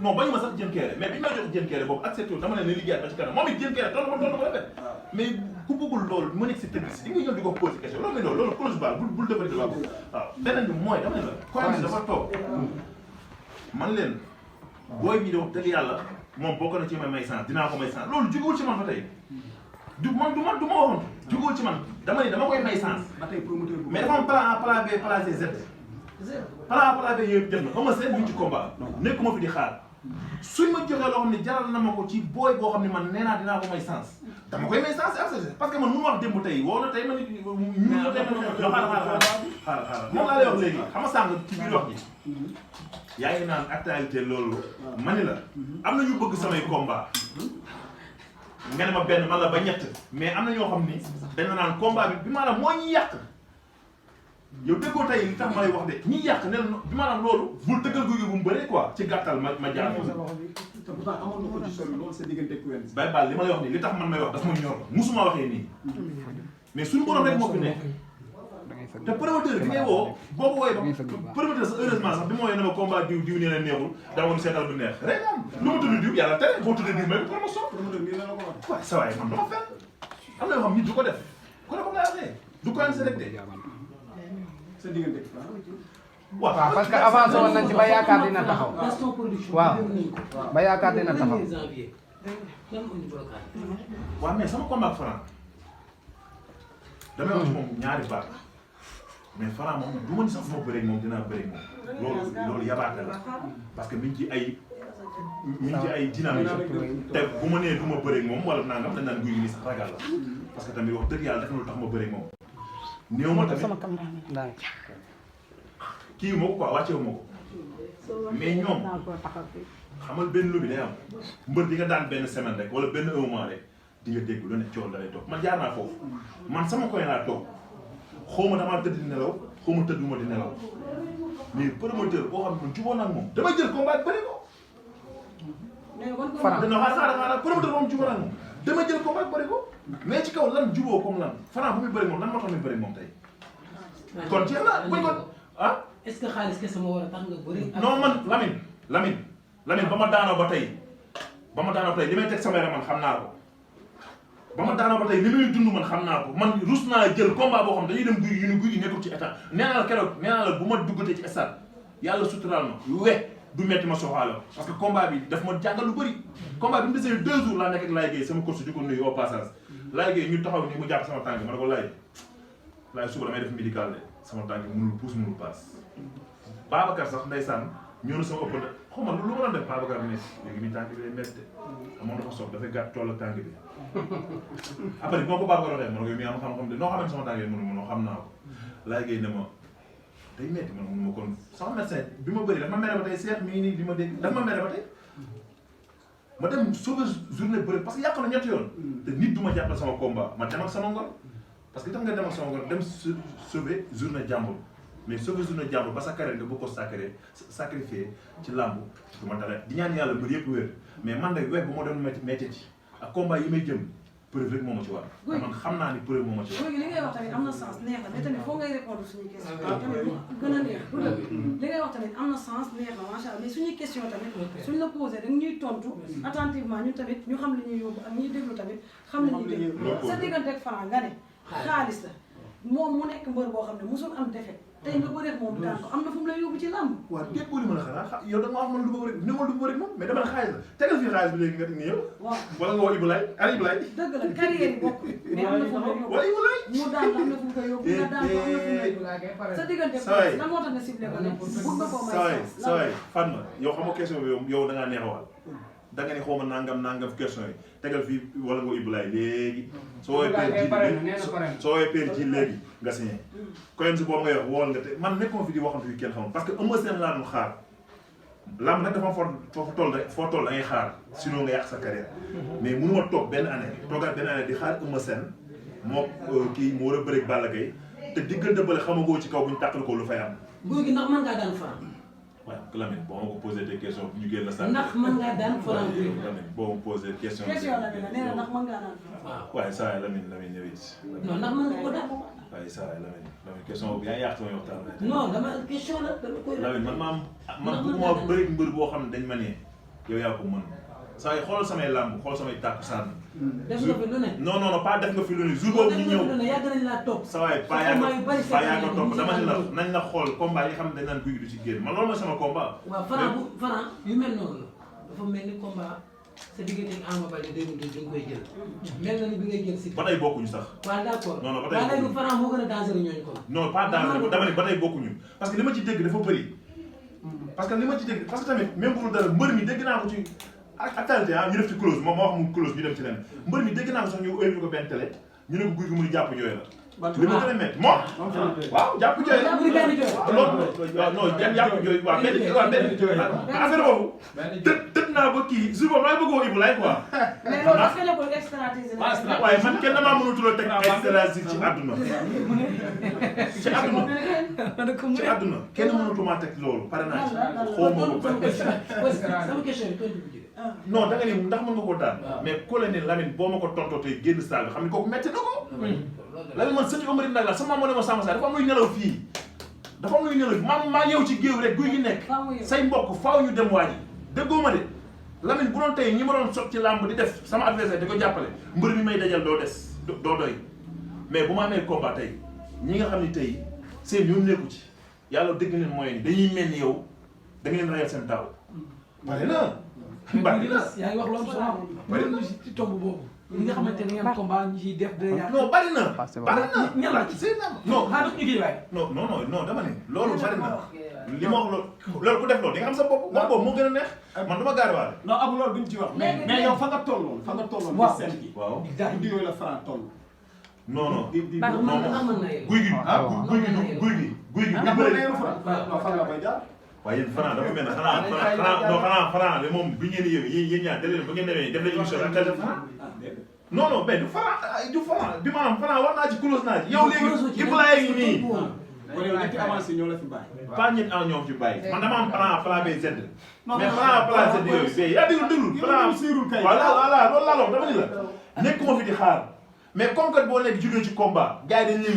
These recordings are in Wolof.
non bañu ma sax jën keere mais biñ ma jox jën keere boobu accepté wu dama ne liggéey ba ci kanam moom it jën keere toll ko rafet mais ku bëggul loolu mu nekk si tëdd si di nga ñëw di ko posé question loolu mais loolu close bal bul defati waaw beneen bi mooy dama ne la Quench dafa toog man leen booy bi de wax dëgg yàlla moom bokk na ci may sens dinaa ko may sens loolu jugul ci man ba tey du ma waxoon jugul ci man dama ne dama koy may sens mais dafa am plan B plan C Z plan B yooyu dem na xam nga seen ñu ci combat nekkuma fi di xaar suñ ma joxee loo xam ne jaral na ma ko ci booy boo xam ne man nee naa dinaa ko may sens dama koy may sens parce que man mënu wax démb tey woo na tey man ñu la tey xaaral moom laa lay wax léegi xam nga sànq ci biir wax ji yaa ngi naan actualité loolu ma ni la am na ñu bëgg samay combat nga ne ma benn man la ba ñett mais am na ñoo xam ni dañ naan combat bi maanaam moo ñuy yàq yow déggoo tey li tax ma lay wax de ñiy yàq ne bi maanaam loolu bul tëggal Gouygui bu mu bëree quoi ci gàttal ma jaar ko te pourtant amoon na ko ci sori loolu sa diggante Quench bay baal li ma lay wax nii li tax man may wax dafa ma ñor musuma waxee nii mais suñu borom rek moo fi nekk te promoteur bi ngay woo boo ko wooyee ba promoteur sax heureusement sax bi ma wooyee ne ma combat diw nee na neexul daa woon seetal bu neex rek am lu ma tudd diw yàlla tere boo tuddee diw may ko promotion promoteur nii la la ko wax waaw sa waay man dama fenn am na yoo xam nit du ko def ko ne ko lay waxee du ko rek de sa diggante waaw parce que avancé woon nañ ci ba yaakaar dina taxaw waaw ba yaakaar dina taxaw waaw mais sama combat Franc damay wax ci moom ñaari baat mais Franc moom du ma ni sax fu ma bëree moom dinaa bëree moom loolu yabaate la parce que mi ngi ci ay dynamique te bu ma nee du ma bëree moom wala nangam dañ naan Gouygui nii sax ragal la parce que tamit wax dëgg yàlla def na lu tax ma bëree moom néew ma tamit kii moo ko quoi wàcceewu ma ko mais ñoom xamal benn lu bi day am mbër di nga daan benn semaine rek wala benn un mois rek di nga dégg lu ne coono da lay toog man jaar naa foofu man sama koy laa toog xaw ma damaa tëdd di nelaw xaw ma tëdd ma di nelaw mais promoteur boo xam ne man jubóo nag moom damay jël combat bëri ko. Franc dana xaaral promoteur moom jubóo nag moom damay jël combat bëri ko mais ci kaw lan jubóo comme lan Franc bu muy bëri moom lan moo tax muy bëri moom tey. kon ci la buñ ko ah. est-ce que xaalis kese moo war a tax nga bëri. non man Lamine ba ma daanoo ba tey li may teg sama yaram man xam naa ko ba ma daanoo ba tey li may dund man xam naa ko man rus naa jël combat boo xam dañuy dem Gouygui ñu ne Gouygui nekkul ci état nee naa la keroog nee naa la bu ma duggatee ci stade yàlla suturaal ma du metti ma soxaale parce que combat bi daf ma jàngal lu bëri combat bi mu desee 2 jours laa nekk ak Laye Gueye sama course di ko nuyu au passage Laye Gueye ñu taxaw ni mu jàpp sama tànk ma ne ko Laye suba damay def médical de sama tànk mënul pousse mënul passe Babacar sax ndeysaan ñëw na sama ëpp xaw ma lu ma doon def Babacar bi ne léegi mi tànk bi day métti moom dafa soog dafay gàtt tool ak tànk bi après bi ma ko Babacar waxee ma ne ko mi am xam-xam de noo xam ne sama tànk yi mënul xam naa ko Laye Gueye ne ma day métti man mënu ma kon sama médecin bi ma bëri dafa ma mere ba tey seex mi ngi nii di ma dégg dafa ma mere ba tey ma dem sauver journée bëri parce que yàq na ñetti yoon te nit du ma jàppal sama combat ma dem ak sama ngor parce que tax nga dem ak sama ngor dem sauver journée jàmbur mais sauver journée jàmbur ba sa carrière nga bëgg ko sacrifier ci làmb du ma dara di ñaan yàlla mbir yëpp wér mais man de weex bu ma doon métti ci ak combat yi may jëm preuve rek moo ma ci war. man xam naa ni preuve moo ma ci war. Gouygui li ngay wax tamit am na sens neex na mais tamit foo ngay répondre suñuy question tamit gën a neex li ngay wax tamit am na sens neex na macha allah mais suñuy question tamit suñ la posé dañ ñuy tontu attentivement ñun tamit ñu xam li ñuy yóbbu ak ñuy déglu tamit xam li ñuy déglu sa diggante ak Franc nga ne xaalis la moom mu nekk mbër boo xam ne mosul am défaite tey nga bëreeg moom daan ko am na fu mu la yóbbu ci làmb. waaw déet boo li mën a xanaa yow da nga wax man du ma bëri ne ma du ma bëri moom mais dama la xaalis la tegal fii xaalis bi léegi nga nii yow. waaw wala nga woo Ibulaay ana Ibulaay. dëgg la carrière yi bokk mais am na fu mu la yóbbu wala Ibulaay. mu daan am na fu mu ko yóbbu nga daan ko am na fu mu la yóbbu sa diggante lan moo tax nga ciblé ko ne bëgg nga koo may saway Fatma yow xam nga question bi yow da ngaa neex a wax da nga ne xaw ma nangam question yi tegal fii wala nga Ibulaay léegi soo woowee père ji léegi nga signé Quench boobu nga wax wool nga te man nekkoon fi di waxantu yu kenn xamul parce que Eumeu Sène laa doon xaar lamb nag dafa foo toll da ngay xaar sinon nga yàq sa carrière mais mënu ma toog benn année toogaat benn année di xaar Eumeu Sène moo kii mu war a bëreeg Balla Gaye te diggante bële xamagoo ci kaw bu ñu tàqal ko lu fay am. Gouygui ndax mën ngaa daan Franc. waaw Lamine boo ma ko posé des questions ñu génn la sax. ndax mën ngaa daan Franc. Lamine boo ma posé question. question la nee na ndax mën ngaa daan Franc. waaw waaye saa yi Lamine yow it. non ndax mën nga ko daan. waaye saa yi Lamine question boobu yaa yàq sama waxtaan. non dama question la dama koy. Lamine man bëri mbër boo xam ne dañ ma ne yow yaa ko mën saa yi xoolal samay làmb xool samay tàkkusaan. def nga fi lu ne. non non non pas def nga fi lu ne jour boobu ñu ñëw yàgg nañ laa topp. sa waay pas yaa ko topp dama ne la nañ la xool combat yi xam ne dañ naan Gouygui du ci génn man loolu mooy sama combat. waaw Franc yu mel noonu la dafa mel ni combat sa diggante ak Ama Baldé dégg nga dañ koy jël. mel na ni bi ngay jël si. ba tey bokkuñu sax. waaw d'accord non non ba tey bokkuñu waaye léegi Franc moo gën a dangereux ñooñu ko. non pas dangereux dama ne ba tey bokkuñu parce que li ma ci dégg dafa bëri. parce que li ma ci dégg parce que tamit même bu dul dara mbër mi dégg naa ko ci actualité ñu def ci close moom ma wax mu close ñu dem ci leneen mbër mi dégg naa ko sax ñu invité ko benn télé ñu ne ko Gouygui mu jàpp jooy la. li ma gën a métti moom. waaw jàpp jooy la. loolu waaw non jàpp jooy waaw benn affaire boobu. tëj naa ba kii jour boobu maa ngi bëgg a woo Ibou Laye quoi. mais loolu est-ce que nekkul extraterrestre. waaye man kenn damaa mënatul a teg extraterrestre ci àdduna. ci àdduna ci àdduna kenn mënatuma teg loolu pare naa ci xaw ma ko sama question bi non da nga ni ndax mën nga ko daan mais colonel Lamine boo ma ko tontoo tey génn salle bi xam ne kooku metti na ko Lamine man sëti Omar Ndak la sama moo ne ma sama saa dafa am luy nelaw fii dafa am luy nelaw maa ñëw ci géew rek Gouygui nekk say mbokk faaw ñu dem waaji déggoo ma de Lamine bu doon tey ñi ma doon sot ci làmb di def sama adversaire di ko jàppale mbër mi may dajal doo des doo doy mais bu ma amee combat tey ñi nga xam ne tey seen yoon nekku ci yàlla dégg leen moyen ni dañuy mel ni yow da nga leen rayal seen taaw pare na yaa ngi wax loolu solo bari na ci tomb boobu ñi nga xamante ne ngeen combat ñi ciy def de non bari na bari na ñala ci non xaa daf ñu gi waay non dama ne loolu bari na li ma wax loolu ku def loolu di nga xam sa bopp moom boobu moo gën a neex man duma gaariwaale non abu loolu duñ ci wax mais yow fa nga tolloon waaw ci seen gi waaw guddi yooyu la Franc toll non Gouygui nga bëri non fan la koy jaar waaye yéen Franc dafa mel ne xanaa Franc de moom bi ngeen yéen ñaar def leen ba ngeen demee def leen émission ak tel Franc non mais du Franc bi maanaam Franc war naa ci close naa ci yow léegi Ibou Laye ngi nii kon yow ñetti avancé ñoo la fi bàyyi pas ñett en ñoom fi bàyyi man dama am plan B Z mais plan Z yooyu B yaa déglu plan voilà loolu laa wax dama ni la nekkuma fi di xaar mais comme que boo nekk jógee ci combat gars yi dañ lay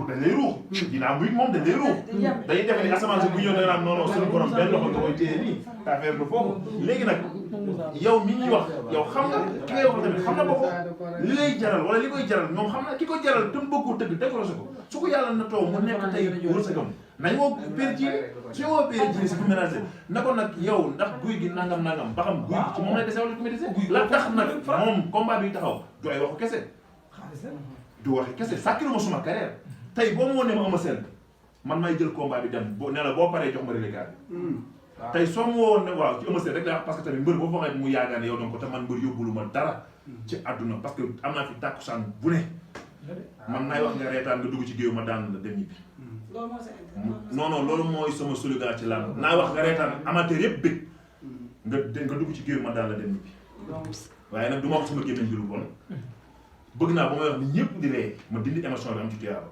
dañ lay ruux dinaa muy moom dañ lay ruux dañuy defe ni asamaan si bu ñëw da nga naan non non suñu borom benn loxo nga koy téye nii affaire du foofu léegi nag yow mi ñuy wax yow xam nga ki ngay wax tamit xam na boppam li lay jaral wala li koy jaral ñoom xam na ki ko jaral te mu bëgg koo tëgg décroché ko su ko yàlla na taw mu nekk tey wërsëgam nañ woo pér ji suñu woo pér ji si bu ménagé na ko nag yow ndax Gouygui nangam ba xam Gouygui ci moom lay dese wala ku muy dese la tax nag moom combat bi taxaw du ay waxu kese du waxi kese sàkkilu ma suma carrière tey boo ma woon ne ma Eumeu Sène man may jël combat bi dem boo nee la boo paree jox ma reliquat bi tey soo ma woon ne waaw ci Eumeu Sène rek la wax parce que tamit mbër boo fa mu yaakaar ne yow donc te man mbër yóbbulu ma dara ci àdduna parce que am naa fi tàkkusaan bu ne man naay wax nga reetaan nga dugg ci géew ma daan la dem ñibbi non loolu mooy sama slogan ci làmb naay wax nga reetaan amateur yëpp bëgg nga dugg ci géew ma daan la dem ñibbi waaye nag du ma wax sama gémmiñ bi lu bon bëgg naa ba may wax ni ñëpp di ree ma dindi émotion bi am ci tuyaaba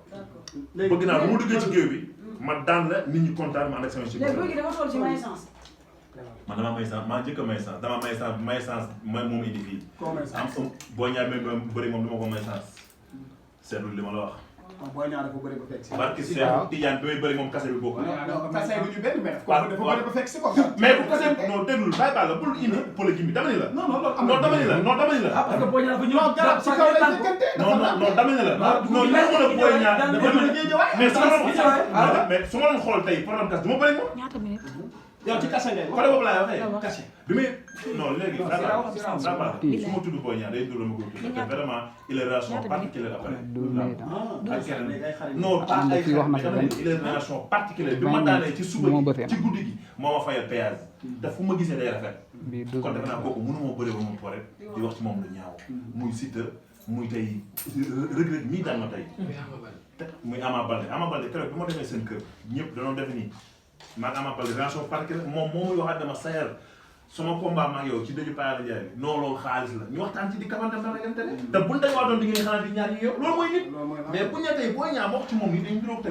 bëgg naa bu ma duggee ci géew bi ma daan la nit ñi kontaan ma ànd ak sama ci léegi Gouygui dafa toll ci may sens man dama may sens maa njëkk a may sens dama may sens moom indi fii am boo ñaar même bëri moom dama ko may sens seetlu li ma la wax booy ñaar dafa bëri ba fekk si barki Cheikh Tidiane bi may bëri moom kase bi bokk kase bi ñu benn mais dafa bëri ba fekk si ko mais bu kase non déglul bàyyi baal la bul indi polémique bi dama ni la non dama ni la parce que boo ñaar fa ñëw garab ci kaw lay fekkante non dama ni la non li ma mën a booy ñaar mais su ma doon xool tey problème kas du ma bëri moom ñaata minutes yow ci kase ngay côté boobu laay waxee kase bi muy non léegi daba su ma tudd booy ñaar day dul ma ko tudd parce que vraiment il est relation particulière après ak keneen non pas ay il est relation particulière bi ma daanee ci suba ci guddi gi moo ma fayal péage te fu ma gisee day rafet kon defe naa kooku mënu ma bëri ba moom pare di wax ci moom lu ñaaw muy Siteu muy tey regret mii daan ma tey muy Ama Baldé keroog bi ma demee seen kër ñëpp danoo def nii man Ama Baldé relation particulière moom moo muy waxaat dama sayal sama combat maag yow ci dëju Payal Ndiaye bi non loolu xaalis la ñu waxtaan ci di kafante dama gën tane te buñ dañ waa doon di ngeen xanaa di ñaar yi yow loolu mooy nit mais bu ñu tey boo ñaa wax ci moom yi dañ juróom tey